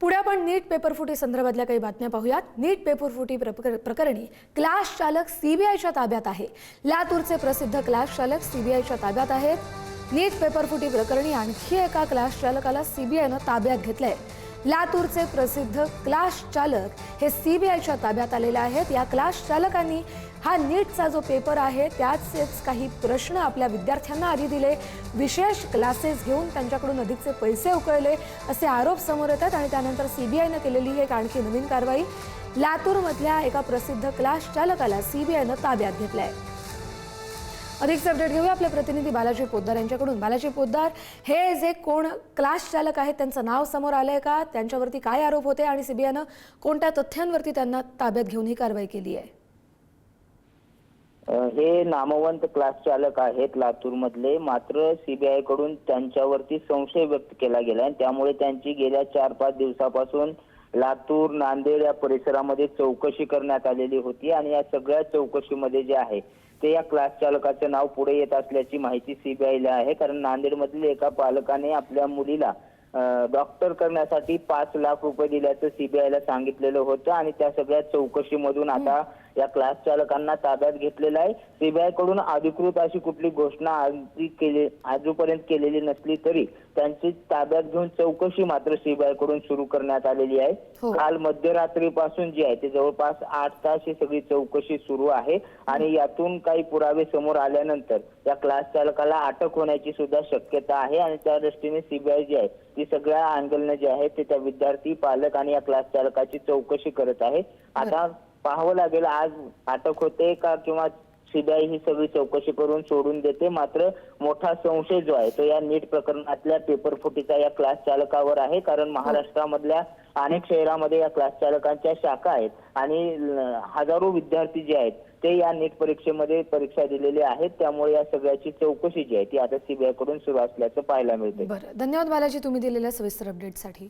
पुढे आपण नीट पेपरफुटी संदर्भातल्या काही बातम्या पाहूयात। नीट पेपरफुटी प्रकरणी क्लास चालक सीबीआयच्या ताब्यात आहे। लातूरचे प्रसिद्ध क्लास चालक सीबीआयच्या ताब्यात आहेत। नीट पेपरफुटी प्रकरणी आणखी एका क्लास चालकाला सीबीआयने ताब्यात घेतलंय। लातूरचे प्रसिद्ध क्लास चालक हे सीबीआयच्या ताब्यात आलेले आहेत। या क्लास चालकांनी हा नीटचा जो पेपर आहे त्याचेच काही प्रश्न आपल्या विद्यार्थ्यांना आधी दिले, विशेष क्लासेस घेऊन त्यांच्याकडून अधिकचे पैसे उकळले असे आरोप समोर येतात आणि त्यानंतर सीबीआयने केलेली एक आणखी नवीन कारवाई। लातूरमधल्या एका प्रसिद्ध क्लास चालकाला सीबीआयने ताब्यात घेतलंय। अधिकचे अपडेट घेऊया आपले प्रतिनिधी बालाजी पोद्दार यांच्याकडून। बालाजी पोद्दार, हे जे कोण क्लास चालक आहेत त्यांचं नाव समोर आलंय का? त्यांच्यावरती काय आरोप होते आणि सीबीआयने कोणत्या तथ्यांवरती त्यांना ताब्यात घेऊन ही कारवाई केली आहे? हे नामवंत क्लास चालक आहेत लातूर मधले, मात्र सीबीआय कडून त्यांच्यावरती संशय व्यक्त केला गेला आणि त्यामुळे त्यांची गेल्या 4-5 दिवसापासून लातूर नांदेड या परिसरामध्ये चौकशी करण्यात आलेली होती आणि या सगळ्या चौकशीमध्ये जे आहे ते या क्लास चालकाचे नाव पुढे येत असल्याची माहिती सीबीआयला आहे। कारण नांदेड मधील एका पालकाने आपल्या मुलीला डॉक्टर करण्यासाठी 5 लाख रुपये दिल्याचं सीबीआयला सांगितलेलं होतं आणि त्या सगळ्या चौकशीमधून आता या क्लास चालकांना ताब्यात घेतलेलं आहे। सीबीआय कडून अधिकृत अशी कुठली घोषणा आजपर्यंत केलेली नसली तरी त्यांची ताब्यात घेऊन चौकशी मात्र सीबीआय कडून सुरू करण्यात आलेली आहे। काल मध्यरात्रीपासून जी आहे ते जवळपास 8 तास ही सगळी चौकशी सुरू आहे आणि यातून काही पुरावे समोर आल्यानंतर या क्लास चालकाला अटक होण्याची सुद्धा शक्यता आहे आणि त्या दृष्टीने सीबीआय जी आहे ती सगळ्या अँगलने जे आहे ते त्या विद्यार्थी, पालक आणि या क्लास चालकाची चौकशी करत आहे। आता पाहावं लागेल आज अटक होते का किंवा सीबीआय ही सगळी चौकशी करून सोडून देते। मात्र मोठा संशय जो आहे तो या नीट प्रकरणातल्या पेपरफुटीचा या क्लास चालकावर आहे, कारण महाराष्ट्रामधल्या अनेक शहरामध्ये या क्लास चालकांच्या शाखा आहेत आणि हजारो विद्यार्थी जे आहेत ते या नीट परीक्षेमध्ये परीक्षा दिलेली आहेत। त्यामुळे या सगळ्याची चौकशी जी आहे ती आता सीबीआय कडून सुरू असल्याचं पाहायला मिळते। बरं, धन्यवाद बालाजी तुम्ही दिलेल्या सविस्तर अपडेटसाठी।